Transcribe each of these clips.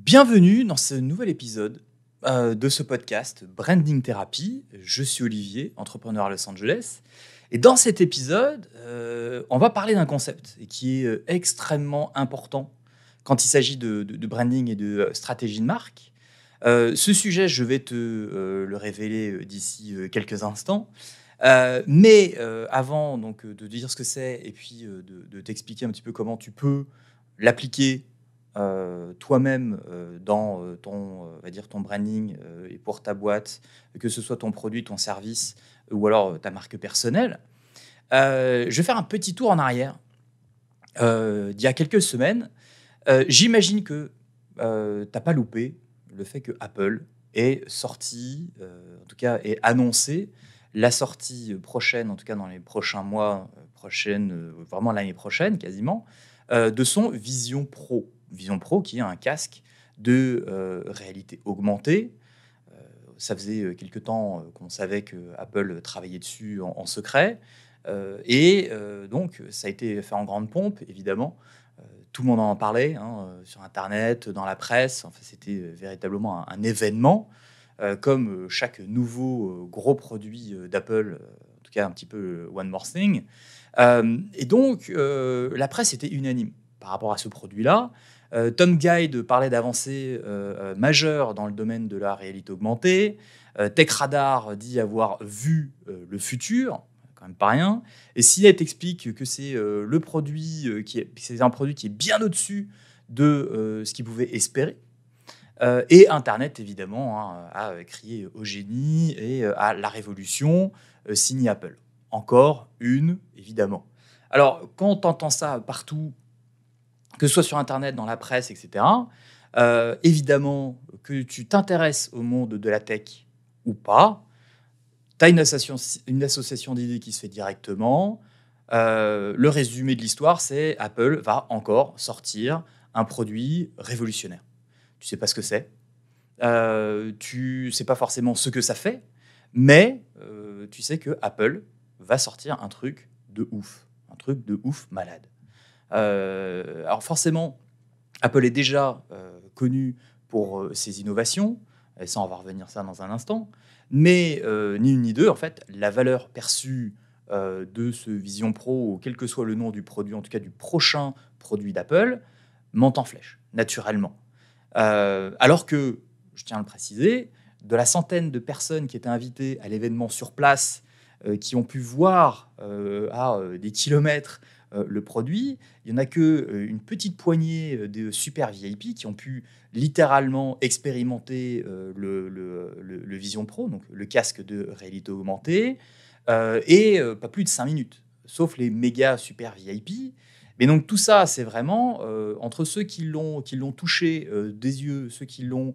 Bienvenue dans ce nouvel épisode de ce podcast Branding Therapy. Je suis Olivier, entrepreneur à Los Angeles. Et dans cet épisode, on va parler d'un concept qui est extrêmement important quand il s'agit de branding et de stratégie de marque. Ce sujet, je vais te le révéler d'ici quelques instants. Mais avant donc, de dire ce que c'est et puis de t'expliquer un petit peu comment tu peux l'appliquer toi-même dans on va dire ton branding et pour ta boîte, que ce soit ton produit, ton service ou alors ta marque personnelle. Je vais faire un petit tour en arrière d'il y a quelques semaines. J'imagine que tu n'as pas loupé le fait que Apple ait sorti, en tout cas ait annoncé la sortie prochaine, en tout cas dans les prochains mois, vraiment l'année prochaine quasiment, de son Vision Pro. Vision Pro qui est un casque de réalité augmentée. Ça faisait quelque temps qu'on savait que Apple travaillait dessus en secret. Donc, ça a été fait en grande pompe, évidemment. Tout le monde en parlait sur Internet, dans la presse. Enfin, c'était véritablement un événement, comme chaque nouveau gros produit d'Apple, en tout cas un petit peu One More Thing. Et donc, la presse était unanime par rapport à ce produit-là. Tom Guide parlait d'avancées majeures dans le domaine de la réalité augmentée. TechRadar dit avoir vu le futur, quand même pas rien. Et Cinet explique que c'est le produit c'est un produit qui est bien au-dessus de ce qu'il pouvait espérer. Et Internet, évidemment, a crié au génie et à la révolution, signe Apple. Encore une, évidemment. Alors, quand tu entends ça partout, que ce soit sur Internet, dans la presse, etc., évidemment, que tu t'intéresses au monde de la tech ou pas, tu as une association d'idées qui se fait directement. Le résumé de l'histoire, c'est Apple va encore sortir un produit révolutionnaire. Tu sais pas ce que c'est. Tu sais pas forcément ce que ça fait, mais tu sais que Apple va sortir un truc de ouf malade. Alors forcément, Apple est déjà connu pour ses innovations, et ça on va revenir ça dans un instant, mais ni une ni deux, en fait, la valeur perçue de ce Vision Pro, ou quel que soit le nom du produit, en tout cas du prochain produit d'Apple, monte en flèche, naturellement. Alors que, je tiens à le préciser, de la centaine de personnes qui étaient invitées à l'événement sur place, qui ont pu voir à des kilomètres le produit, il n'y en a qu'une petite poignée de super VIP qui ont pu littéralement expérimenter le Vision Pro, donc le casque de réalité augmentée, et pas plus de 5 minutes, sauf les méga super VIP. Mais donc tout ça, c'est vraiment entre ceux qui l'ont touché des yeux, ceux qui l'ont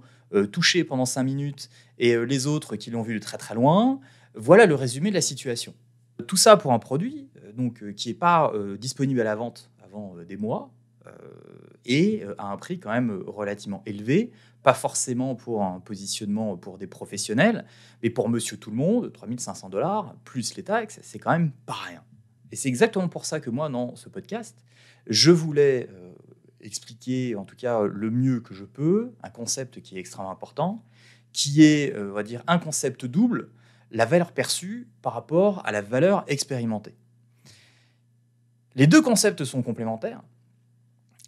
touché pendant 5 minutes et les autres qui l'ont vu de très très loin. Voilà le résumé de la situation. Tout ça pour un produit qui n'est pas disponible à la vente avant des mois et à un prix quand même relativement élevé, pas forcément pour un positionnement pour des professionnels, mais pour monsieur tout le monde, 3 500 $ plus les taxes, c'est quand même pas rien. Et c'est exactement pour ça que moi, dans ce podcast, je voulais expliquer, en tout cas le mieux que je peux, un concept qui est extrêmement important, qui est, on va dire, un concept double, la valeur perçue par rapport à la valeur expérimentée. Les deux concepts sont complémentaires,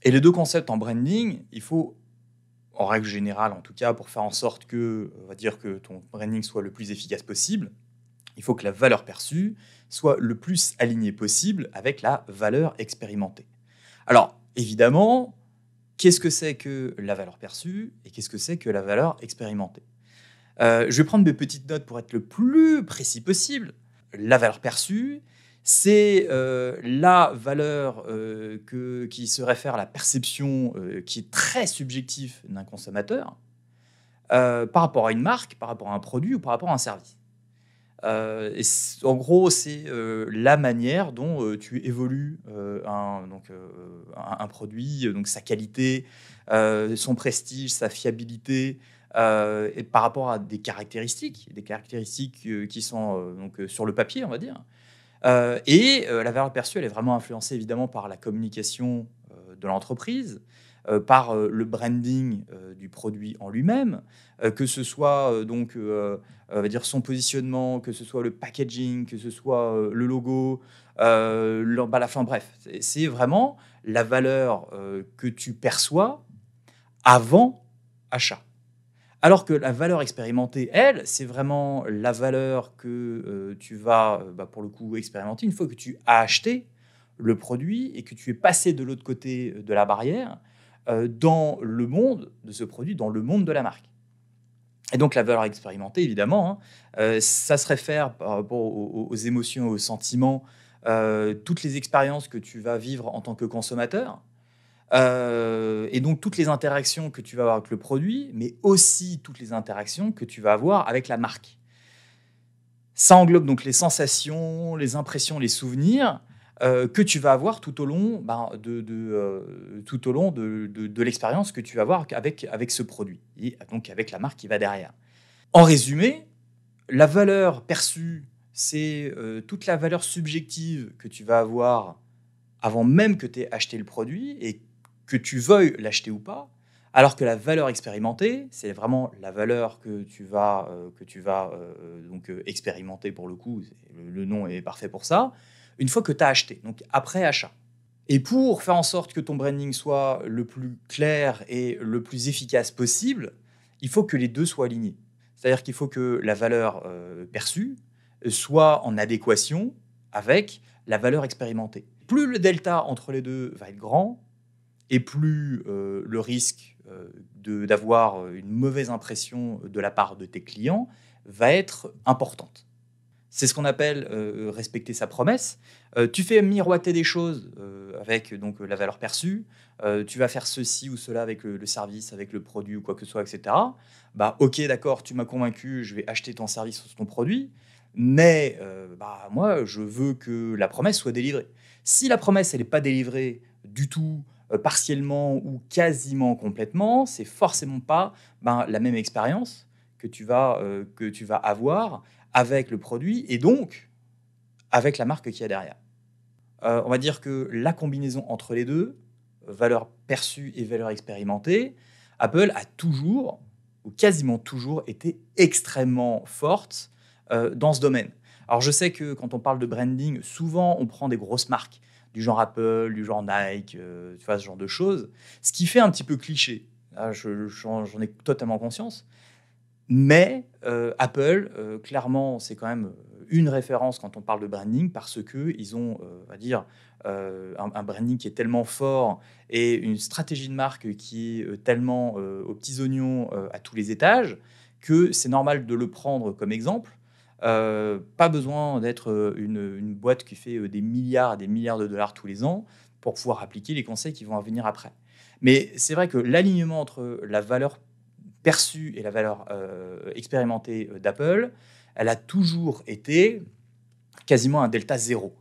et les deux concepts en branding, il faut, en règle générale en tout cas, pour faire en sorte que, on va dire, que ton branding soit le plus efficace possible, il faut que la valeur perçue soit le plus alignée possible avec la valeur expérimentée. Alors, évidemment, qu'est-ce que c'est que la valeur perçue et qu'est-ce que c'est que la valeur expérimentée ? Je vais prendre mes petites notes pour être le plus précis possible. La valeur perçue, c'est la valeur qui se réfère à la perception qui est très subjective d'un consommateur par rapport à une marque, par rapport à un produit ou par rapport à un service. En gros, c'est la manière dont tu évolues un produit, donc sa qualité, son prestige, sa fiabilité, et par rapport à des caractéristiques qui sont sur le papier, on va dire. La valeur perçue, elle est vraiment influencée évidemment par la communication de l'entreprise, par le branding du produit en lui-même, que ce soit on va dire son positionnement, que ce soit le packaging, que ce soit le logo, la fin, bref. C'est vraiment la valeur que tu perçois avant achat. Alors que la valeur expérimentée, elle, c'est vraiment la valeur que tu vas, pour le coup, expérimenter une fois que tu as acheté le produit et que tu es passé de l'autre côté de la barrière dans le monde de ce produit, dans le monde de la marque. Et donc la valeur expérimentée, évidemment, hein, ça se réfère par rapport aux émotions, aux sentiments, toutes les expériences que tu vas vivre en tant que consommateur, et donc toutes les interactions que tu vas avoir avec le produit, mais aussi toutes les interactions que tu vas avoir avec la marque. Ça englobe donc les sensations, les impressions, les souvenirs que tu vas avoir tout au long, de l'expérience que tu vas avoir avec ce produit, et donc avec la marque qui va derrière. En résumé, la valeur perçue, c'est toute la valeur subjective que tu vas avoir avant même que tu aies acheté le produit et que tu veuilles l'acheter ou pas, alors que la valeur expérimentée, c'est vraiment la valeur que tu vas, expérimenter pour le coup, le nom est parfait pour ça, une fois que tu as acheté, donc après achat. Et pour faire en sorte que ton branding soit le plus clair et le plus efficace possible, il faut que les deux soient alignés. C'est-à-dire qu'il faut que la valeur perçue soit en adéquation avec la valeur expérimentée. Plus le delta entre les deux va être grand, et plus le risque d'avoir une mauvaise impression de la part de tes clients va être importante. C'est ce qu'on appelle respecter sa promesse. Tu fais miroiter des choses avec donc, la valeur perçue. Tu vas faire ceci ou cela avec le service, avec le produit ou quoi que ce soit, etc. Ok, d'accord, tu m'as convaincu, je vais acheter ton service ou ton produit, mais moi, je veux que la promesse soit délivrée. Si la promesse, elle n'est pas délivrée du tout, partiellement ou quasiment complètement, c'est forcément pas la même expérience que tu vas avoir avec le produit et donc avec la marque qu'il y a derrière. On va dire que la combinaison entre les deux, valeur perçue et valeur expérimentée, Apple a toujours, ou quasiment toujours, été extrêmement forte dans ce domaine. Alors je sais que quand on parle de branding, souvent on prend des grosses marques, du genre Apple, du genre Nike, tu vois, ce genre de choses, ce qui fait un petit peu cliché. Là, j'en ai totalement conscience. Mais Apple, clairement, c'est quand même une référence quand on parle de branding parce qu'ils ont, on va dire, un branding qui est tellement fort et une stratégie de marque qui est tellement aux petits oignons à tous les étages que c'est normal de le prendre comme exemple. Pas besoin d'être une boîte qui fait des milliards et des milliards de dollars tous les ans pour pouvoir appliquer les conseils qui vont venir après. Mais c'est vrai que l'alignement entre la valeur perçue et la valeur expérimentée d'Apple, elle a toujours été quasiment un delta zéro.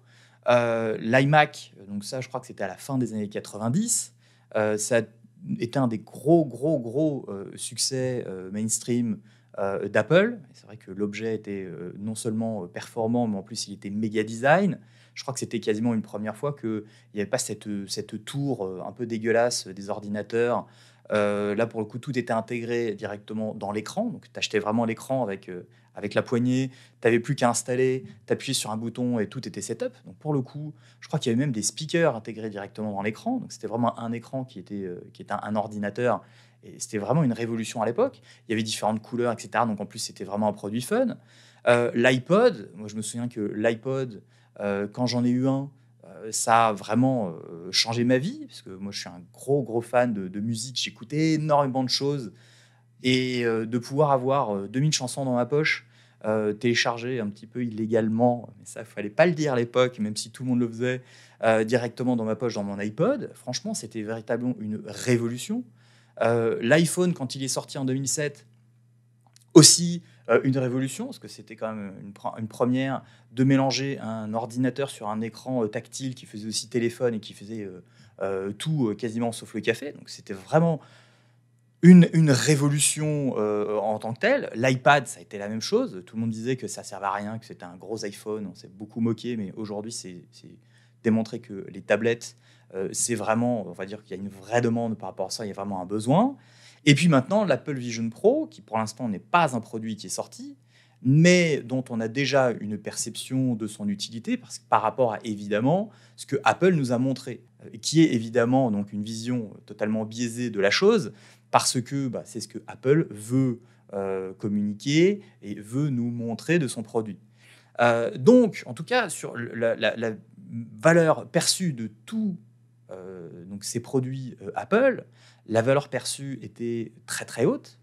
L'iMac, donc ça, je crois que c'était à la fin des années 90, ça était un des gros succès mainstream d'Apple. C'est vrai que l'objet était non seulement performant, mais en plus il était méga design. Je crois que c'était quasiment une première fois qu'il n'y avait pas cette tour un peu dégueulasse des ordinateurs. Là, pour le coup, tout était intégré directement dans l'écran. Donc, tu achetais vraiment l'écran avec la poignée. Tu n'avais plus qu'à installer, t'appuyer sur un bouton et tout était setup. Donc, pour le coup, je crois qu'il y avait même des speakers intégrés directement dans l'écran. Donc, c'était vraiment un écran qui était un ordinateur. Et c'était vraiment une révolution à l'époque. Il y avait différentes couleurs, etc. Donc, en plus, c'était vraiment un produit fun. L'iPod, moi, je me souviens que l'iPod, quand j'en ai eu un, ça a vraiment changé ma vie, parce que moi je suis un gros fan de musique, j'écoutais énormément de choses, et de pouvoir avoir 2000 chansons dans ma poche, téléchargées un petit peu illégalement, mais ça, il fallait pas le dire à l'époque, même si tout le monde le faisait, directement dans ma poche, dans mon iPod, franchement, c'était véritablement une révolution. L'iPhone, quand il est sorti en 2007, aussi une révolution, parce que c'était quand même une première de mélanger un ordinateur sur un écran tactile qui faisait aussi téléphone et qui faisait tout quasiment sauf le café. Donc c'était vraiment une révolution en tant que telle. L'iPad, ça a été la même chose. Tout le monde disait que ça servait à rien, que c'était un gros iPhone. On s'est beaucoup moqué, mais aujourd'hui, c'est démontré que les tablettes C'est vraiment, on va dire qu'il y a une vraie demande par rapport à ça, il y a vraiment un besoin. Et puis maintenant, l'Apple Vision Pro, qui pour l'instant n'est pas un produit qui est sorti, mais dont on a déjà une perception de son utilité par rapport à, évidemment, ce que Apple nous a montré, qui est évidemment donc une vision totalement biaisée de la chose, parce que c'est ce que Apple veut communiquer et veut nous montrer de son produit. Donc, en tout cas, sur la valeur perçue de tous donc ces produits Apple, la valeur perçue était très très haute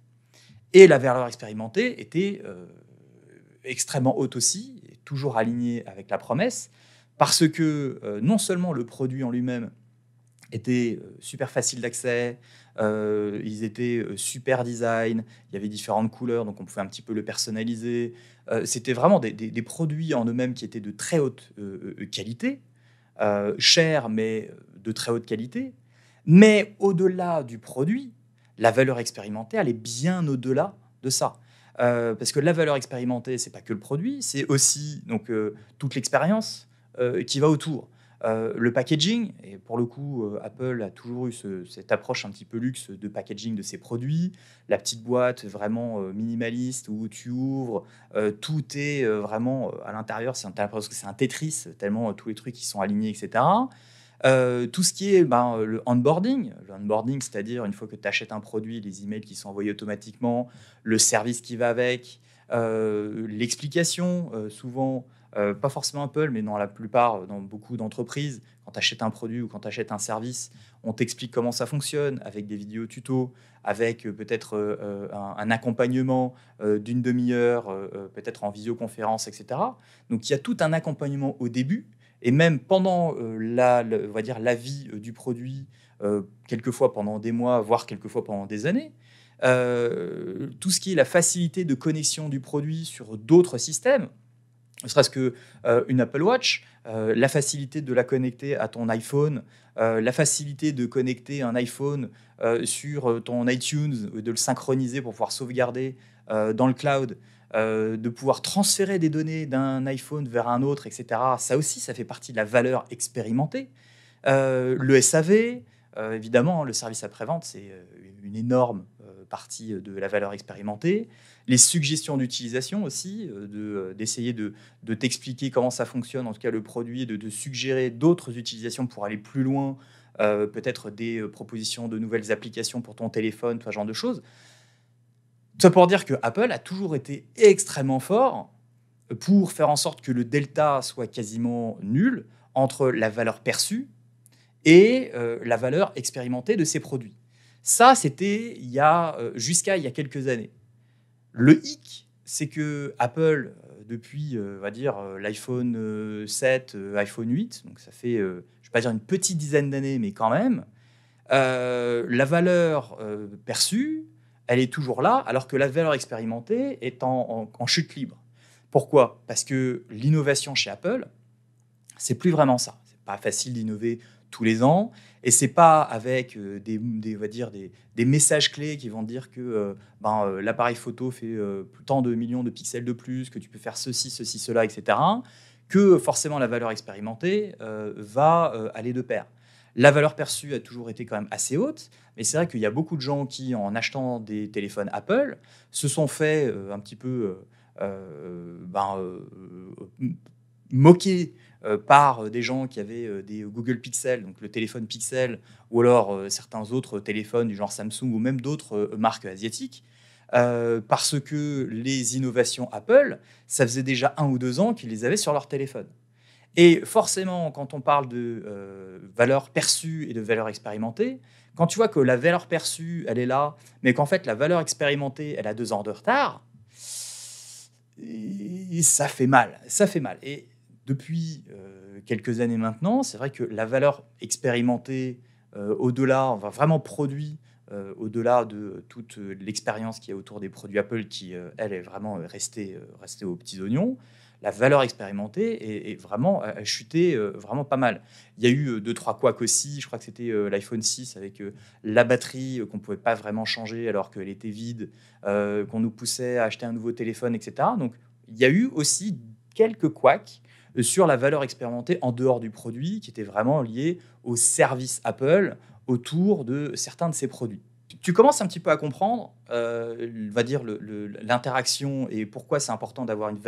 et la valeur expérimentée était extrêmement haute aussi, et toujours alignée avec la promesse, parce que non seulement le produit en lui-même était super facile d'accès, ils étaient super design, il y avait différentes couleurs, donc on pouvait un petit peu le personnaliser. C'était vraiment des produits en eux-mêmes qui étaient de très haute qualité, chers, mais de très haute qualité. Mais au-delà du produit, la valeur expérimentée, elle est bien au-delà de ça. Parce que la valeur expérimentée, c'est pas que le produit, c'est aussi donc, toute l'expérience qui va autour. Le packaging, et pour le coup, Apple a toujours eu cette approche un petit peu luxe de packaging de ses produits. La petite boîte vraiment minimaliste où tu ouvres, tout est vraiment à l'intérieur. T'as l'impression que c'est un Tetris, tellement tous les trucs qui sont alignés, etc. Tout ce qui est le onboarding. Le onboarding, c'est-à-dire une fois que tu achètes un produit, les emails qui sont envoyés automatiquement, le service qui va avec, l'explication, souvent, pas forcément Apple, mais dans la plupart, dans beaucoup d'entreprises, quand tu achètes un produit ou quand tu achètes un service, on t'explique comment ça fonctionne avec des vidéos tutos, avec peut-être un accompagnement d'une demi-heure, peut-être en visioconférence, etc. Donc il y a tout un accompagnement au début et même pendant on va dire la vie du produit, quelquefois pendant des mois, voire quelquefois pendant des années. Tout ce qui est la facilité de connexion du produit sur d'autres systèmes, ne serait-ce que une Apple Watch, la facilité de la connecter à ton iPhone, la facilité de connecter un iPhone sur ton iTunes, de le synchroniser pour pouvoir sauvegarder dans le cloud, de pouvoir transférer des données d'un iPhone vers un autre, etc. Ça aussi, ça fait partie de la valeur expérimentée. Le SAV, évidemment, le service après-vente, c'est une énorme partie de la valeur expérimentée. Les suggestions d'utilisation aussi, d'essayer de t'expliquer comment ça fonctionne, en tout cas le produit, de suggérer d'autres utilisations pour aller plus loin, peut-être des propositions de nouvelles applications pour ton téléphone, tout ce genre de choses. Tout ça pour dire que Apple a toujours été extrêmement fort pour faire en sorte que le delta soit quasiment nul entre la valeur perçue et la valeur expérimentée de ses produits. Ça, c'était jusqu'à il y a quelques années. Le hic, c'est que Apple, depuis, on va dire, l'iPhone 7, iPhone 8, donc ça fait, je ne vais pas dire une petite dizaine d'années, mais quand même, la valeur perçue, elle est toujours là, alors que la valeur expérimentée est en chute libre. Pourquoi ? Parce que l'innovation chez Apple, c'est plus vraiment ça. C'est pas facile d'innover tous les ans, et c'est pas avec on va dire des messages clés qui vont dire que l'appareil photo fait tant de millions de pixels de plus, que tu peux faire ceci, cela, etc., que forcément la valeur expérimentée va aller de pair. La valeur perçue a toujours été quand même assez haute, mais c'est vrai qu'il y a beaucoup de gens qui, en achetant des téléphones Apple, se sont fait un petit peu moquer par des gens qui avaient des Google Pixel, donc le téléphone Pixel, ou alors certains autres téléphones du genre Samsung ou même d'autres marques asiatiques, parce que les innovations Apple, ça faisait déjà 1 ou 2 ans qu'ils les avaient sur leur téléphone. Et forcément, quand on parle de valeur perçue et de valeur expérimentée, quand tu vois que la valeur perçue, elle est là, mais qu'en fait, la valeur expérimentée, elle a 2 ans de retard, et ça fait mal. Ça fait mal. Et depuis quelques années maintenant, c'est vrai que la valeur expérimentée, au-delà, on va vraiment produit, au-delà de toute l'expérience qu'il y a autour des produits Apple, qui, elle, est vraiment restée aux petits oignons, la valeur expérimentée est vraiment a chuté vraiment pas mal. Il y a eu 2-3 couacs aussi. Je crois que c'était l'iPhone 6 avec la batterie qu'on ne pouvait pas vraiment changer alors qu'elle était vide, qu'on nous poussait à acheter un nouveau téléphone, etc. Donc, il y a eu aussi quelques couacs sur la valeur expérimentée en dehors du produit, qui était vraiment liée au service Apple autour de certains de ses produits. Tu commences un petit peu à comprendre, on va dire, l'interaction et pourquoi c'est important d'avoir une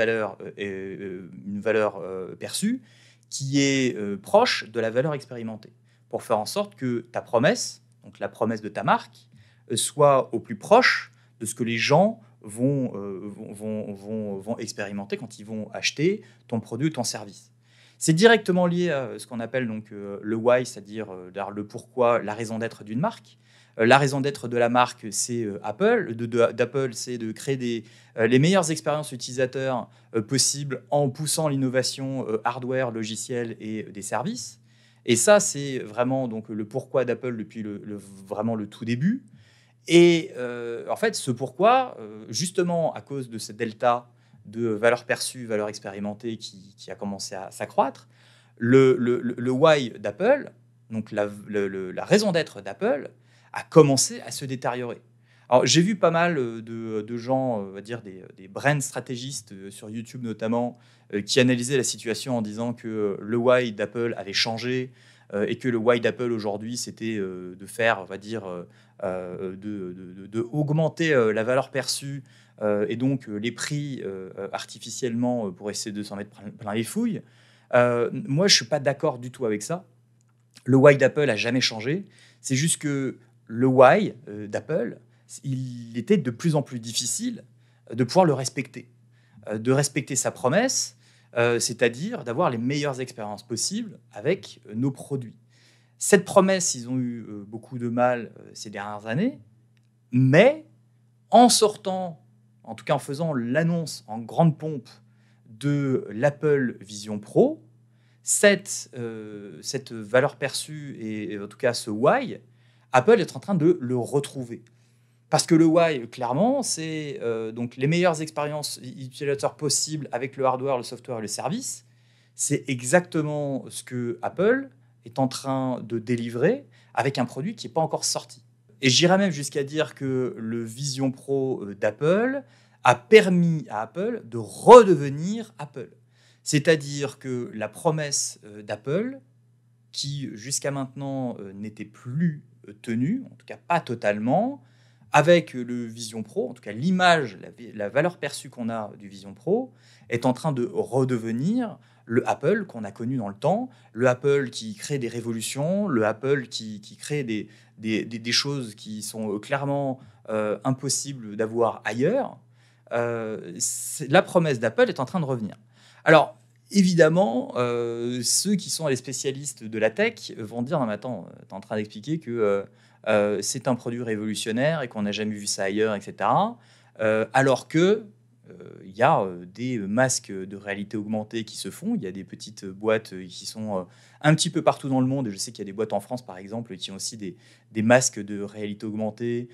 valeur perçue qui est proche de la valeur expérimentée, pour faire en sorte que ta promesse, donc la promesse de ta marque, soit au plus proche de ce que les gens vont expérimenter quand ils vont acheter ton produit ou ton service. C'est directement lié à ce qu'on appelle donc le why, c'est-à-dire le pourquoi, la raison d'être d'une marque. La raison d'être de la marque, c'est Apple. D'Apple, c'est de créer les meilleures expériences utilisateurs possibles en poussant l'innovation hardware, logiciel et des services. Et ça, c'est vraiment donc le pourquoi d'Apple depuis vraiment le tout début. Et en fait, ce pourquoi, justement à cause de ce delta de valeur perçue, valeur expérimentée qui a commencé à s'accroître, le why d'Apple, donc la raison d'être d'Apple, a commencé à se détériorer. Alors, j'ai vu pas mal de gens, on va dire des brand stratégistes sur YouTube notamment, qui analysaient la situation en disant que le why d'Apple avait changé et que le why d'Apple aujourd'hui, c'était de faire, on va dire, de augmenter la valeur perçue et donc les prix artificiellement pour essayer de s'en mettre plein les fouilles. Moi, je ne suis pas d'accord du tout avec ça. Le why d'Apple a jamais changé. C'est juste que le why d'Apple, il était de plus en plus difficile de pouvoir le respecter, de respecter sa promesse, c'est-à-dire d'avoir les meilleures expériences possibles avec nos produits. Cette promesse, ils ont eu beaucoup de mal ces dernières années, mais en sortant, en tout cas en faisant l'annonce en grande pompe de l'Apple Vision Pro, cette valeur perçue et en tout cas ce why, Apple est en train de le retrouver. Parce que le why, clairement, c'est donc les meilleures expériences utilisateurs possibles avec le hardware, le software et le service. C'est exactement ce que Apple est en train de délivrer avec un produit qui n'est pas encore sorti. Et j'irais même jusqu'à dire que le Vision Pro d'Apple a permis à Apple de redevenir Apple. C'est-à-dire que la promesse d'Apple, qui jusqu'à maintenant n'était plus tenue, en tout cas pas totalement, avec le Vision Pro, en tout cas l'image, la valeur perçue qu'on a du Vision Pro, est en train de redevenir le Apple qu'on a connu dans le temps, le Apple qui crée des révolutions, le Apple qui crée des choses qui sont clairement impossibles d'avoir ailleurs. La promesse d'Apple est en train de revenir. Alors, évidemment, ceux qui sont les spécialistes de la tech vont dire « Non, mais attends, tu es en train d'expliquer que c'est un produit révolutionnaire et qu'on n'a jamais vu ça ailleurs, etc. » Alors que il y a des masques de réalité augmentée qui se font. Il y a des petites boîtes qui sont un petit peu partout dans le monde. Je sais qu'il y a des boîtes en France, par exemple, qui ont aussi des masques de réalité augmentée,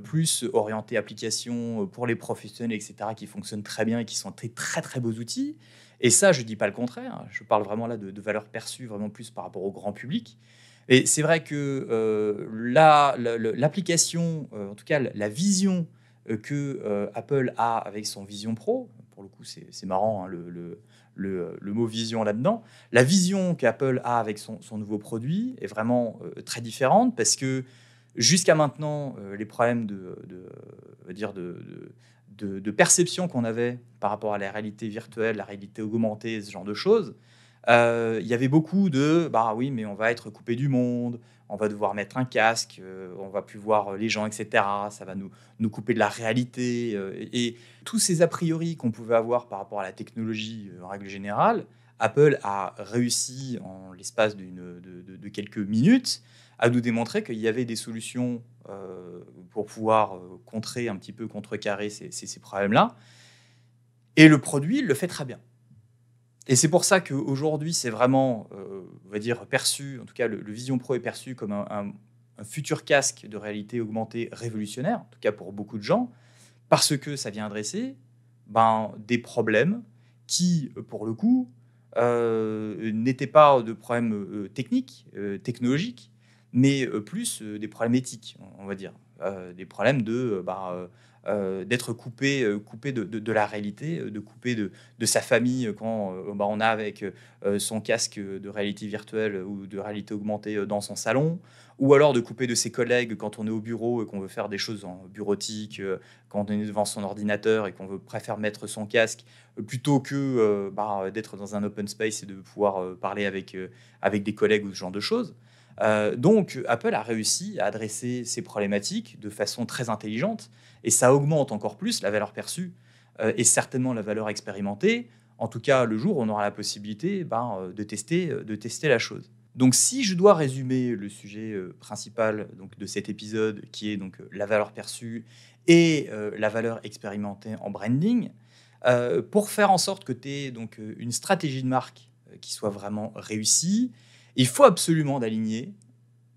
plus orientés applications pour les professionnels, etc., qui fonctionnent très bien et qui sont très, très, très beaux outils. Et ça, je ne dis pas le contraire. Je parle vraiment là de valeur perçue, vraiment plus par rapport au grand public. Et c'est vrai que l'application, en tout cas la vision que Apple a avec son Vision Pro, pour le coup c'est marrant hein, le mot vision là-dedans, la vision qu'Apple a avec son nouveau produit est vraiment très différente parce que jusqu'à maintenant, les problèmes on va dire de perception qu'on avait par rapport à la réalité virtuelle, la réalité augmentée, ce genre de choses, il y avait beaucoup de bah oui, mais on va être coupé du monde, on va devoir mettre un casque, on va plus voir les gens, etc. Ça va nous couper de la réalité. Et tous ces a priori qu'on pouvait avoir par rapport à la technologie en règle générale, Apple a réussi en l'espace de quelques minutes à nous démontrer qu'il y avait des solutions pour pouvoir contrer un petit peu, contrecarrer ces problèmes-là. Et le produit le fait très bien. Et c'est pour ça qu'aujourd'hui, c'est vraiment, on va dire, perçu, en tout cas, le Vision Pro est perçu comme un futur casque de réalité augmentée révolutionnaire, en tout cas pour beaucoup de gens, parce que ça vient adresser des problèmes qui, pour le coup, n'étaient pas de problèmes techniques, technologiques, mais plus des problèmes éthiques, on va dire. des problèmes d'être coupé de la réalité, de coupé de sa famille quand on a avec son casque de réalité virtuelle ou de réalité augmentée dans son salon, ou alors de couper de ses collègues quand on est au bureau et qu'on veut faire des choses en bureautique, quand on est devant son ordinateur et qu'on préfère mettre son casque plutôt que d'être dans un open space et de pouvoir parler avec des collègues ou ce genre de choses. Donc, Apple a réussi à adresser ces problématiques de façon très intelligente et ça augmente encore plus la valeur perçue et certainement la valeur expérimentée. En tout cas, le jour où on aura la possibilité de tester la chose. Donc, si je dois résumer le sujet principal donc, de cet épisode, qui est donc la valeur perçue et la valeur expérimentée en branding, pour faire en sorte que tu aies donc une stratégie de marque qui soit vraiment réussie, il faut absolument d'aligner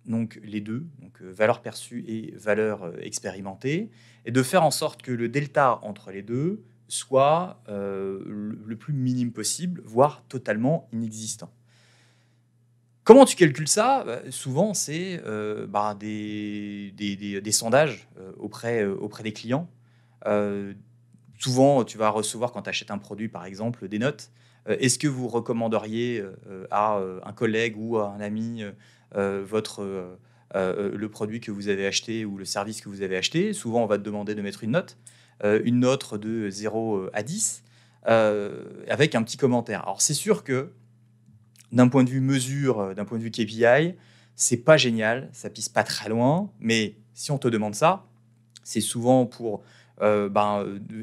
donc les deux, donc valeur perçue et valeur expérimentée, et de faire en sorte que le delta entre les deux soit le plus minime possible, voire totalement inexistant. Comment tu calcules ça? Souvent, c'est des sondages auprès des clients. Euh, Souvent, tu vas recevoir, quand tu achètes un produit, par exemple, des notes. Est-ce que vous recommanderiez à un collègue ou à un ami le produit que vous avez acheté ou le service que vous avez acheté? Souvent, on va te demander de mettre une note de 0 à 10, avec un petit commentaire. Alors, c'est sûr que d'un point de vue mesure, d'un point de vue KPI, c'est pas génial, ça pisse pas très loin, mais si on te demande ça, c'est souvent pour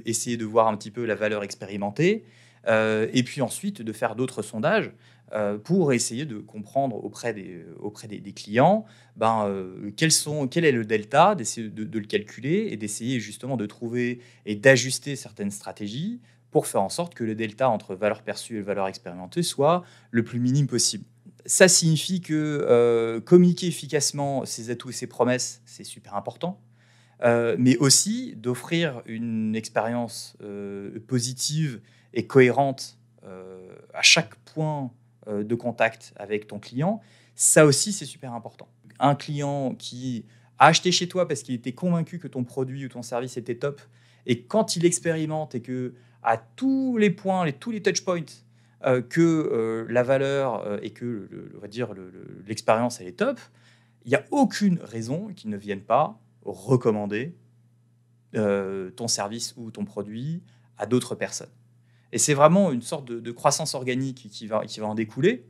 essayer de voir un petit peu la valeur expérimentée, et puis ensuite de faire d'autres sondages pour essayer de comprendre auprès des clients quel est le delta, d'essayer de le calculer et d'essayer justement de trouver et d'ajuster certaines stratégies pour faire en sorte que le delta entre valeur perçue et valeur expérimentée soit le plus minime possible. Ça signifie que communiquer efficacement ses atouts et ses promesses, c'est super important. Mais aussi d'offrir une expérience positive et cohérente à chaque point de contact avec ton client. Ça aussi, c'est super important. Un client qui a acheté chez toi parce qu'il était convaincu que ton produit ou ton service était top, et quand il expérimente et que à tous les points, tous les touch points, que la valeur et que on va dire l'expérience elle est top, il n'y a aucune raison qu'il ne vienne pas recommander ton service ou ton produit à d'autres personnes. Et c'est vraiment une sorte de croissance organique qui va en découler.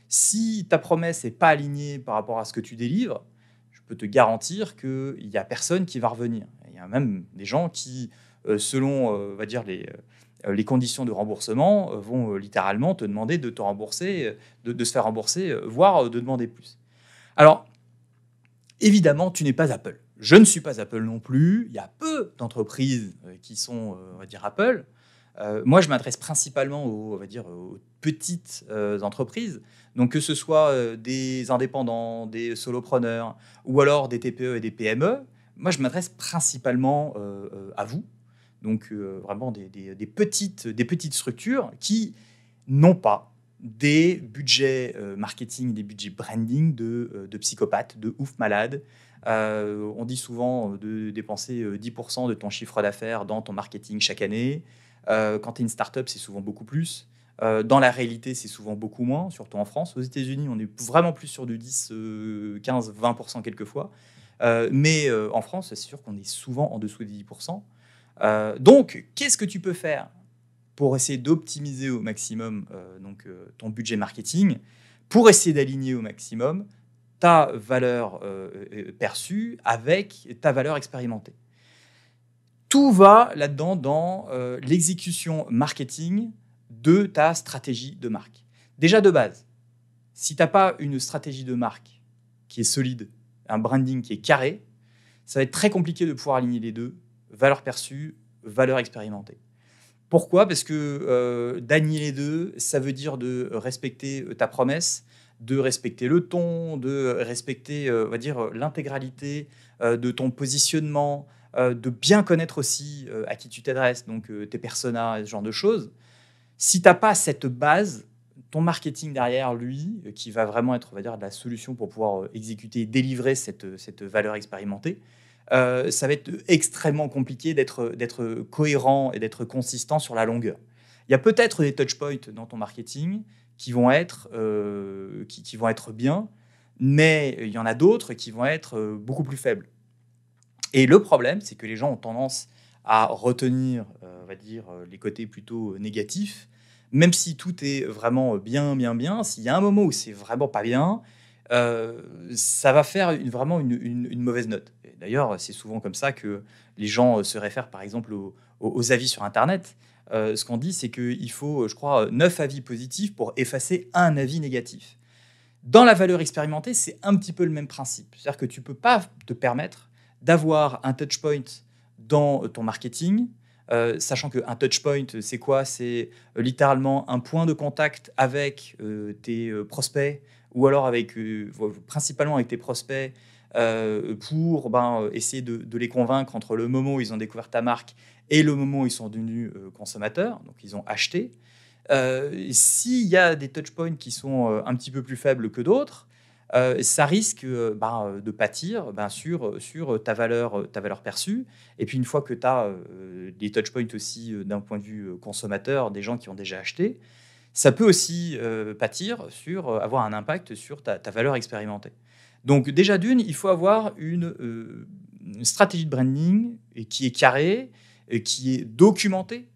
Si ta promesse n'est pas alignée par rapport à ce que tu délivres, je peux te garantir qu'il n'y a personne qui va revenir. Il y a même des gens qui, selon on va dire les conditions de remboursement, vont littéralement te demander de te rembourser, de se faire rembourser, voire de demander plus. Alors, évidemment, tu n'es pas Apple. Je ne suis pas Apple non plus. Il y a peu d'entreprises qui sont, on va dire, Apple. Moi, je m'adresse principalement aux petites entreprises. Donc, que ce soit des indépendants, des solopreneurs, ou alors des TPE et des PME, moi, je m'adresse principalement à vous. Donc, vraiment des petites structures qui n'ont pas des budgets marketing, des budgets branding de psychopathes, de ouf malades. On dit souvent de dépenser 10% de ton chiffre d'affaires dans ton marketing chaque année. Quand tu es une start-up, c'est souvent beaucoup plus. Dans la réalité, c'est souvent beaucoup moins, surtout en France. Aux États-Unis, on est vraiment plus sur du 10, 15, 20% quelquefois. Mais en France, c'est sûr qu'on est souvent en dessous des 10%. Donc, qu'est-ce que tu peux faire pour essayer d'optimiser au maximum ton budget marketing, pour essayer d'aligner au maximum ta valeur perçue avec ta valeur expérimentée? Tout va là-dedans dans l'exécution marketing de ta stratégie de marque. Déjà de base, si tu n'as pas une stratégie de marque qui est solide, un branding qui est carré, ça va être très compliqué de pouvoir aligner les deux, valeur perçue, valeur expérimentée. Pourquoi? Parce que d'aligner les deux, ça veut dire de respecter ta promesse, de respecter le ton, de respecter on va dire, l'intégralité de ton positionnement, de bien connaître aussi à qui tu t'adresses, donc tes personas, ce genre de choses. Si tu n'as pas cette base, ton marketing derrière, lui, qui va vraiment être, on va dire, de la solution pour pouvoir exécuter et délivrer cette valeur expérimentée, ça va être extrêmement compliqué d'être cohérent et d'être consistant sur la longueur. Il y a peut-être des touchpoints dans ton marketing qui vont être, qui vont être bien, mais il y en a d'autres qui vont être beaucoup plus faibles. Et le problème, c'est que les gens ont tendance à retenir, on va dire, les côtés plutôt négatifs, même si tout est vraiment bien, bien, bien. S'il y a un moment où c'est vraiment pas bien, ça va faire vraiment une mauvaise note. Et d'ailleurs, c'est souvent comme ça que les gens se réfèrent, par exemple, aux avis sur Internet. Ce qu'on dit, c'est qu'il faut, je crois, 9 avis positifs pour effacer un avis négatif. Dans la valeur expérimentée, c'est un petit peu le même principe. C'est-à-dire que tu ne peux pas te permettre d'avoir un touchpoint dans ton marketing, sachant qu'un touchpoint, c'est quoi? C'est littéralement un point de contact avec tes prospects, ou alors avec, principalement avec tes prospects, pour essayer de les convaincre entre le moment où ils ont découvert ta marque et le moment où ils sont devenus consommateurs, donc ils ont acheté. S'il y a des touchpoints qui sont un petit peu plus faibles que d'autres, ça risque de pâtir sur ta valeur perçue. Et puis une fois que tu as des touchpoints aussi d'un point de vue consommateur, des gens qui ont déjà acheté, ça peut aussi pâtir avoir un impact sur ta valeur expérimentée. Donc déjà d'une, il faut avoir une stratégie de branding qui est carrée, qui est documentée.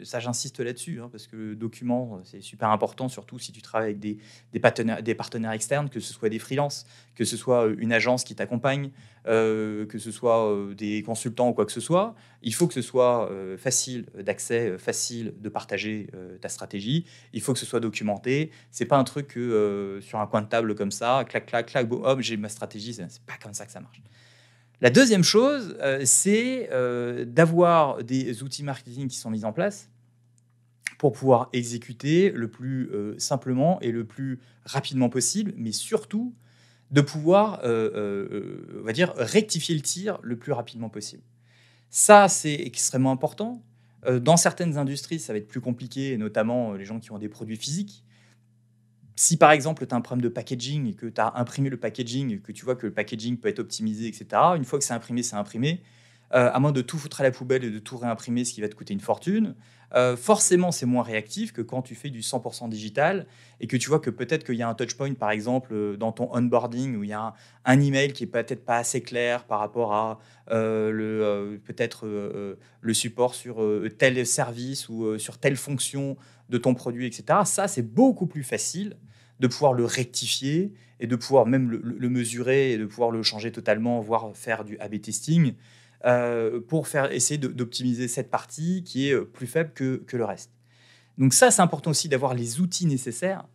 Ça, j'insiste là-dessus, hein, parce que le document, c'est super important, surtout si tu travailles avec des partenaires externes, que ce soit des freelances, que ce soit une agence qui t'accompagne, que ce soit des consultants ou quoi que ce soit. Il faut que ce soit facile d'accès, facile de partager ta stratégie. Il faut que ce soit documenté. C'est pas un truc que sur un coin de table comme ça, clac, clac, clac, boum, hop, j'ai ma stratégie. C'est pas comme ça que ça marche. La deuxième chose, c'est d'avoir des outils marketing qui sont mis en place pour pouvoir exécuter le plus simplement et le plus rapidement possible, mais surtout de pouvoir, on va dire, rectifier le tir le plus rapidement possible. Ça, c'est extrêmement important. Dans certaines industries, ça va être plus compliqué, notamment les gens qui ont des produits physiques. Si par exemple, tu as un problème de packaging et que tu as imprimé le packaging, et que tu vois que le packaging peut être optimisé, etc., une fois que c'est imprimé, c'est imprimé. À moins de tout foutre à la poubelle et de tout réimprimer, ce qui va te coûter une fortune, forcément, c'est moins réactif que quand tu fais du 100% digital et que tu vois que peut-être qu'il y a un touchpoint, par exemple, dans ton onboarding, où il y a un email qui est peut-être pas assez clair par rapport à peut-être le support sur tel service ou sur telle fonction de ton produit, etc. Ça, c'est beaucoup plus facile de pouvoir le rectifier et de pouvoir même le mesurer et de pouvoir le changer totalement, voire faire du A/B testing pour essayer d'optimiser cette partie qui est plus faible que le reste. Donc ça, c'est important aussi d'avoir les outils nécessaires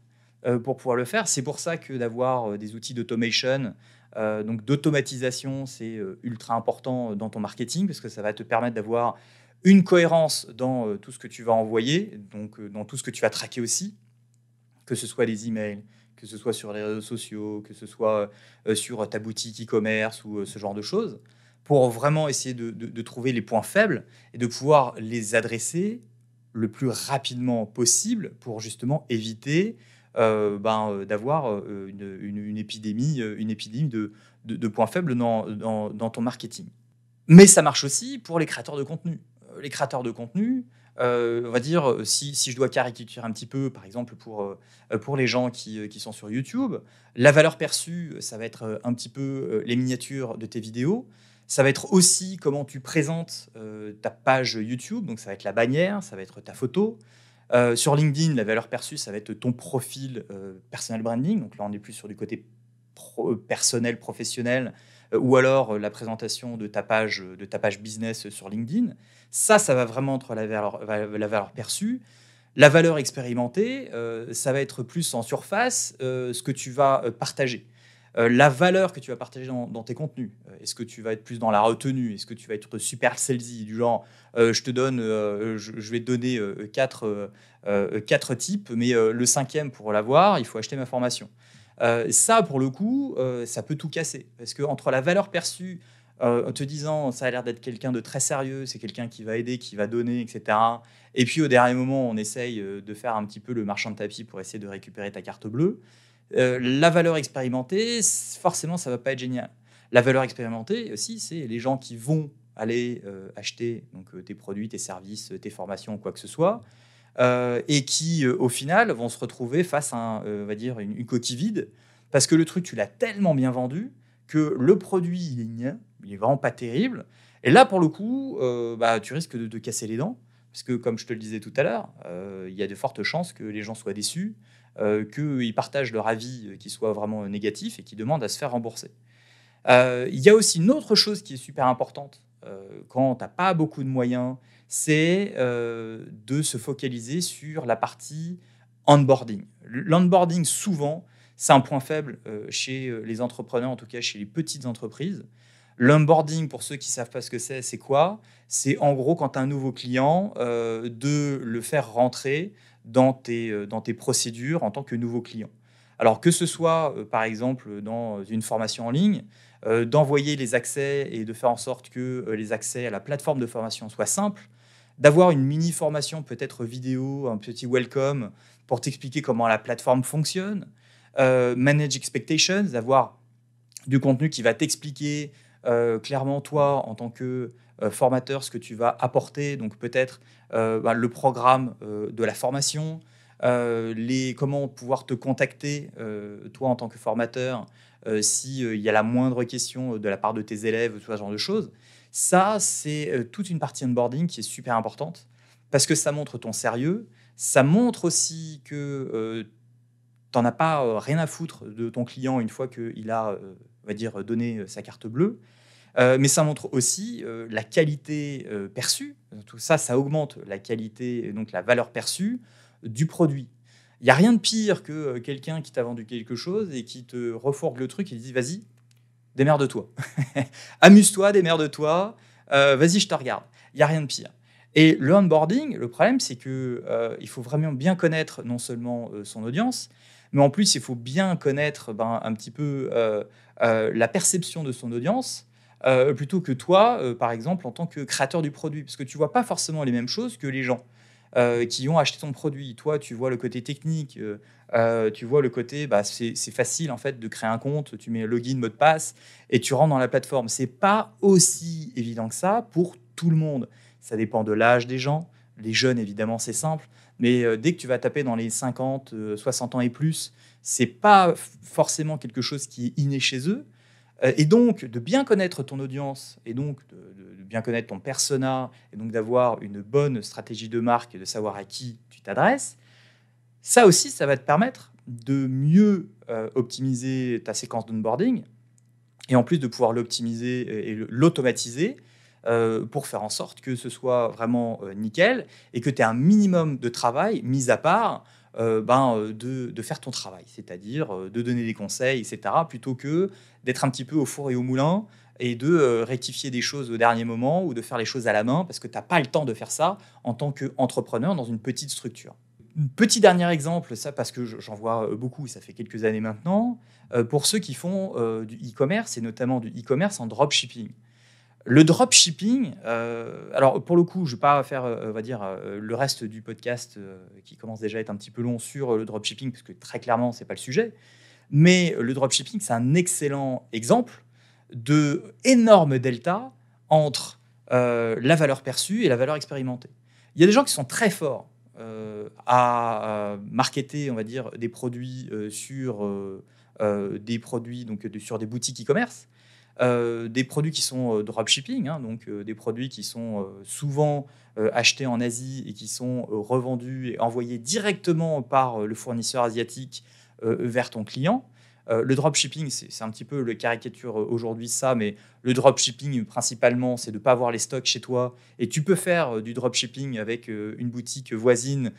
pour pouvoir le faire. C'est pour ça que d'avoir des outils d'automation, donc d'automatisation, c'est ultra important dans ton marketing, parce que ça va te permettre d'avoir une cohérence dans tout ce que tu vas envoyer, donc dans tout ce que tu vas traquer aussi, que ce soit les emails, que ce soit sur les réseaux sociaux, que ce soit sur ta boutique e-commerce ou ce genre de choses, pour vraiment essayer de trouver les points faibles et de pouvoir les adresser le plus rapidement possible pour justement éviter d'avoir une épidémie de points faibles dans ton marketing. Mais ça marche aussi pour les créateurs de contenu. Les créateurs de contenu, on va dire, si je dois caricaturer un petit peu, par exemple, pour les gens qui sont sur YouTube, la valeur perçue, ça va être un petit peu les miniatures de tes vidéos. Ça va être aussi comment tu présentes ta page YouTube, donc ça va être la bannière, ça va être ta photo. Sur LinkedIn, la valeur perçue, ça va être ton profil personal branding. Donc là, on est plus sur du côté personnel, professionnel, ou alors la présentation de ta page business sur LinkedIn. Ça va vraiment être la valeur perçue. La valeur expérimentée, ça va être plus en surface ce que tu vas partager. La valeur que tu vas partager dans tes contenus. Est-ce que tu vas être plus dans la retenue? Est-ce que tu vas être super salesy, du genre je vais te donner quatre types, mais le cinquième, pour l'avoir, il faut acheter ma formation. Ça, pour le coup, ça peut tout casser. Parce qu'entre la valeur perçue, en te disant ça a l'air d'être quelqu'un de très sérieux, c'est quelqu'un qui va aider, qui va donner, etc. Et puis au dernier moment, on essaye de faire un petit peu le marchand de tapis pour essayer de récupérer ta carte bleue. La valeur expérimentée, forcément, ça va pas être génial. La valeur expérimentée aussi, c'est les gens qui vont aller acheter donc, tes produits, tes services, tes formations, quoi que ce soit, et qui, au final, vont se retrouver face à on va dire une coquille vide, parce que le truc, tu l'as tellement bien vendu que le produit, il est vraiment pas terrible. Et là, pour le coup, bah, tu risques de casser les dents, parce que, comme je te le disais tout à l'heure, il y a de fortes chances que les gens soient déçus, qu'ils partagent leur avis qui soit vraiment négatif et qu'ils demandent à se faire rembourser. Il y a aussi une autre chose qui est super importante quand tu n'as pas beaucoup de moyens, c'est de se focaliser sur la partie onboarding. L'onboarding, souvent, c'est un point faible chez les entrepreneurs, en tout cas chez les petites entreprises. L'onboarding, pour ceux qui ne savent pas ce que c'est quoi? C'est en gros quand tu as un nouveau client, de le faire rentrer dans tes procédures en tant que nouveau client. Alors que ce soit, par exemple, dans une formation en ligne, d'envoyer les accès et de faire en sorte que les accès à la plateforme de formation soient simples, d'avoir une mini formation, peut-être vidéo, un petit welcome pour t'expliquer comment la plateforme fonctionne, manage expectations, d'avoir du contenu qui va t'expliquer clairement toi en tant que formateur ce que tu vas apporter, donc peut-être le programme de la formation, comment pouvoir te contacter toi en tant que formateur s'il y a la moindre question de la part de tes élèves, tout ce genre de choses. Ça, c'est toute une partie onboarding qui est super importante parce que ça montre ton sérieux, ça montre aussi que tu n'en as pas rien à foutre de ton client une fois qu'il a, on va dire, donné sa carte bleue. Mais ça montre aussi la qualité perçue. Tout ça, ça augmente la qualité, et donc la valeur perçue du produit. Il n'y a rien de pire que quelqu'un qui t'a vendu quelque chose et qui te refourgue le truc et dit vas-y, démerde-toi. Amuse-toi, démerde-toi. Vas-y, je te regarde. Il n'y a rien de pire. Et le onboarding, le problème, c'est que il faut vraiment bien connaître non seulement son audience, mais en plus, il faut bien connaître un petit peu la perception de son audience, plutôt que toi, par exemple, en tant que créateur du produit. Parce que tu ne vois pas forcément les mêmes choses que les gens qui ont acheté ton produit. Toi, tu vois le côté technique, tu vois le côté, c'est facile en fait de créer un compte, tu mets login, mot de passe et tu rentres dans la plateforme. C'est pas aussi évident que ça pour tout le monde. Ça dépend de l'âge des gens. Les jeunes, évidemment, c'est simple. Mais dès que tu vas taper dans les 50, 60 ans et plus, c'est pas forcément quelque chose qui est inné chez eux. Et donc, de bien connaître ton audience, et donc de bien connaître ton persona, et donc d'avoir une bonne stratégie de marque, de savoir à qui tu t'adresses, ça aussi, ça va te permettre de mieux optimiser ta séquence d'onboarding, et en plus de pouvoir l'optimiser et l'automatiser pour faire en sorte que ce soit vraiment nickel, et que tu aies un minimum de travail, mis à part de faire ton travail, c'est-à-dire de donner des conseils, etc., plutôt que d'être un petit peu au four et au moulin et de rectifier des choses au dernier moment ou de faire les choses à la main parce que tu n'as pas le temps de faire ça en tant qu'entrepreneur dans une petite structure. Petit dernier exemple, ça parce que j'en vois beaucoup, ça fait quelques années maintenant, pour ceux qui font du e-commerce et notamment du e-commerce en dropshipping. Le dropshipping, alors pour le coup, je ne vais pas faire, on va dire, le reste du podcast qui commence déjà à être un petit peu long sur le dropshipping, parce que très clairement, ce n'est pas le sujet. Mais le dropshipping, c'est un excellent exemple de énorme delta entre la valeur perçue et la valeur expérimentée. Il y a des gens qui sont très forts à marketer, on va dire, des produits sur des produits, donc sur des boutiques e-commerce. Des produits qui sont dropshipping, hein, donc des produits qui sont souvent achetés en Asie et qui sont revendus et envoyés directement par le fournisseur asiatique vers ton client. Le dropshipping, c'est un petit peu le caricature aujourd'hui ça, mais le dropshipping principalement, c'est de ne pas avoir les stocks chez toi. Et tu peux faire du dropshipping avec une boutique voisine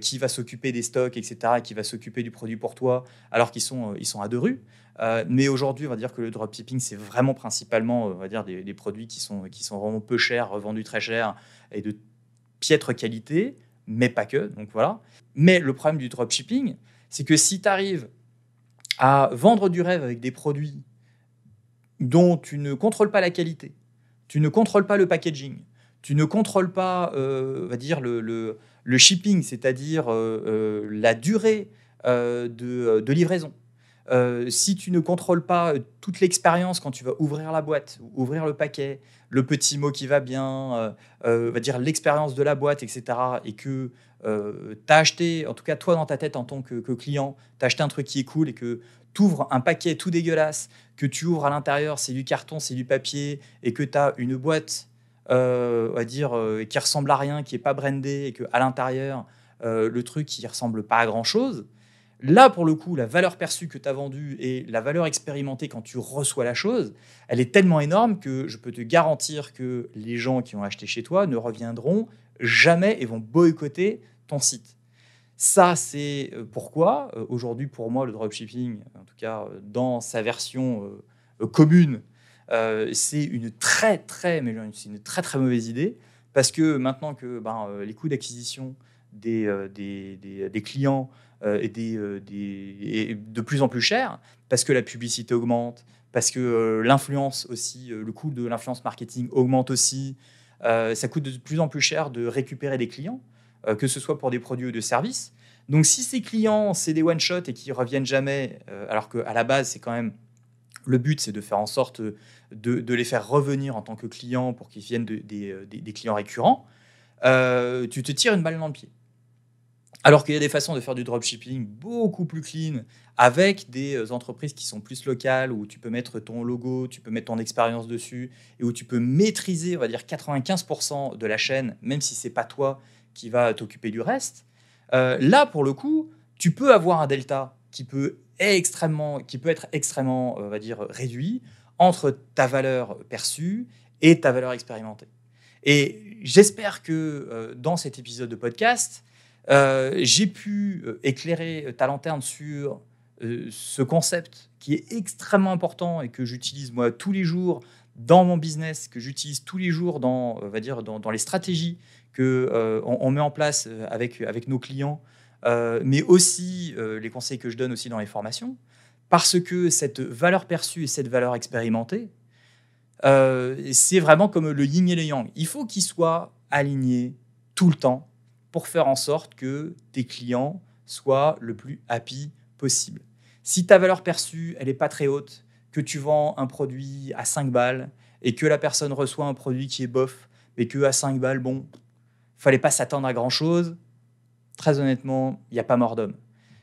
qui va s'occuper des stocks, etc., et qui va s'occuper du produit pour toi, alors ils sont à deux rues. Mais aujourd'hui, on va dire que le dropshipping, c'est vraiment principalement on va dire des produits qui sont vraiment peu chers, revendus très cher et de piètre qualité, mais pas que. Donc voilà. Mais le problème du dropshipping, c'est que si tu arrives à vendre du rêve avec des produits dont tu ne contrôles pas la qualité, tu ne contrôles pas le packaging, tu ne contrôles pas on va dire le shipping, c'est-à-dire la durée de livraison, Si tu ne contrôles pas toute l'expérience quand tu vas ouvrir la boîte, ouvrir le paquet, le petit mot qui va bien, va dire l'expérience de la boîte, etc., et que tu as acheté, en tout cas toi dans ta tête en tant que client, tu as acheté un truc qui est cool et que tu ouvres un paquet tout dégueulasse, que tu ouvres à l'intérieur, c'est du carton, c'est du papier, et que tu as une boîte on va dire, qui ressemble à rien, qui n'est pas brandée, et qu'à l'intérieur, le truc qui ressemble pas à grand-chose, là, pour le coup, la valeur perçue que tu as vendue et la valeur expérimentée quand tu reçois la chose, elle est tellement énorme que je peux te garantir que les gens qui ont acheté chez toi ne reviendront jamais et vont boycotter ton site. Ça, c'est pourquoi, aujourd'hui, pour moi, le dropshipping, en tout cas dans sa version commune, c'est une c'est une très, très mauvaise idée. Parce que maintenant que les coûts d'acquisition des clients est de plus en plus cher, parce que la publicité augmente, parce que l'influence aussi, le coût de l'influence marketing augmente aussi, ça coûte de plus en plus cher de récupérer des clients, que ce soit pour des produits ou des services. Donc si ces clients, c'est des one-shot et qui reviennent jamais, alors qu'à la base, c'est quand même le but, c'est de faire en sorte de les faire revenir en tant que clients pour qu'ils viennent des clients récurrents, tu te tires une balle dans le pied. Alors qu'il y a des façons de faire du dropshipping beaucoup plus clean, avec des entreprises qui sont plus locales, où tu peux mettre ton logo, tu peux mettre ton expérience dessus, et où tu peux maîtriser, on va dire, 95% de la chaîne, même si c'est pas toi qui va t'occuper du reste. Là, pour le coup, tu peux avoir un delta qui peut être extrêmement, on va dire, réduit entre ta valeur perçue et ta valeur expérimentée. Et j'espère que dans cet épisode de podcast, j'ai pu éclairer ta lanterne sur ce concept qui est extrêmement important et que j'utilise moi tous les jours dans mon business, que j'utilise tous les jours dans, on va dire, dans les stratégies que on met en place avec nos clients, mais aussi les conseils que je donne aussi dans les formations, parce que cette valeur perçue et cette valeur expérimentée, c'est vraiment comme le yin et le yang. Il faut qu'ils soient alignés tout le temps pour faire en sorte que tes clients soient le plus happy possible. Si ta valeur perçue, elle n'est pas très haute, que tu vends un produit à 5 balles et que la personne reçoit un produit qui est bof, mais qu'à 5 balles, bon, fallait pas s'attendre à grand-chose, très honnêtement, il n'y a pas mort d'homme.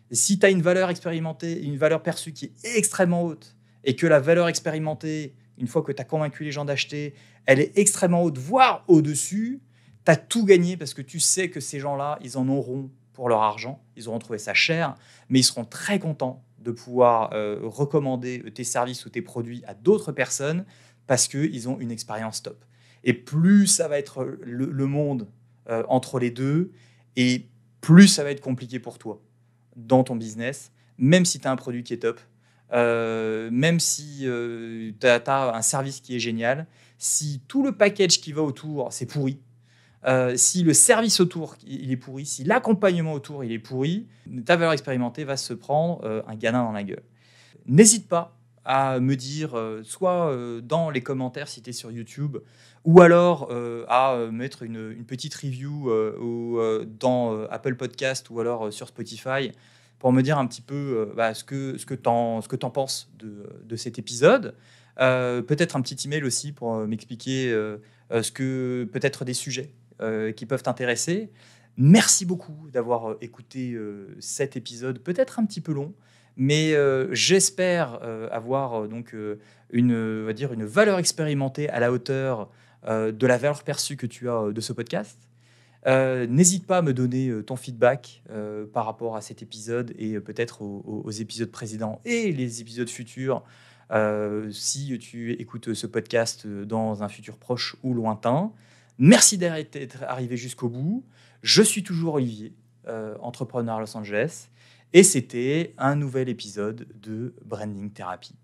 Et si tu as une valeur expérimentée, une valeur perçue qui est extrêmement haute, et que la valeur expérimentée, une fois que tu as convaincu les gens d'acheter, elle est extrêmement haute, voire au-dessus, tu as tout gagné parce que tu sais que ces gens-là, ils en auront pour leur argent, ils auront trouvé ça cher, mais ils seront très contents de pouvoir recommander tes services ou tes produits à d'autres personnes parce qu'ils ont une expérience top. Et plus ça va être le monde entre les deux, et plus ça va être compliqué pour toi dans ton business, même si tu as un produit qui est top, même si tu as un service qui est génial, si tout le package qui va autour, c'est pourri, si le service autour, il est pourri, si l'accompagnement autour, il est pourri, ta valeur expérimentée va se prendre un gamin dans la gueule. N'hésite pas à me dire, soit dans les commentaires si tu es sur YouTube, ou alors à mettre une petite review dans Apple Podcast ou alors sur Spotify pour me dire un petit peu ce que t'en penses de cet épisode. Peut-être un petit email aussi pour m'expliquer peut-être des sujets qui peuvent t'intéresser. Merci beaucoup d'avoir écouté cet épisode, peut-être un petit peu long, mais j'espère avoir on va dire une valeur expérimentée à la hauteur de la valeur perçue que tu as de ce podcast. N'hésite pas à me donner ton feedback par rapport à cet épisode et peut-être aux épisodes précédents et les épisodes futurs si tu écoutes ce podcast dans un futur proche ou lointain. Merci d'être arrivé jusqu'au bout. Je suis toujours Olivier, entrepreneur à Los Angeles, et c'était un nouvel épisode de Branding Therapy.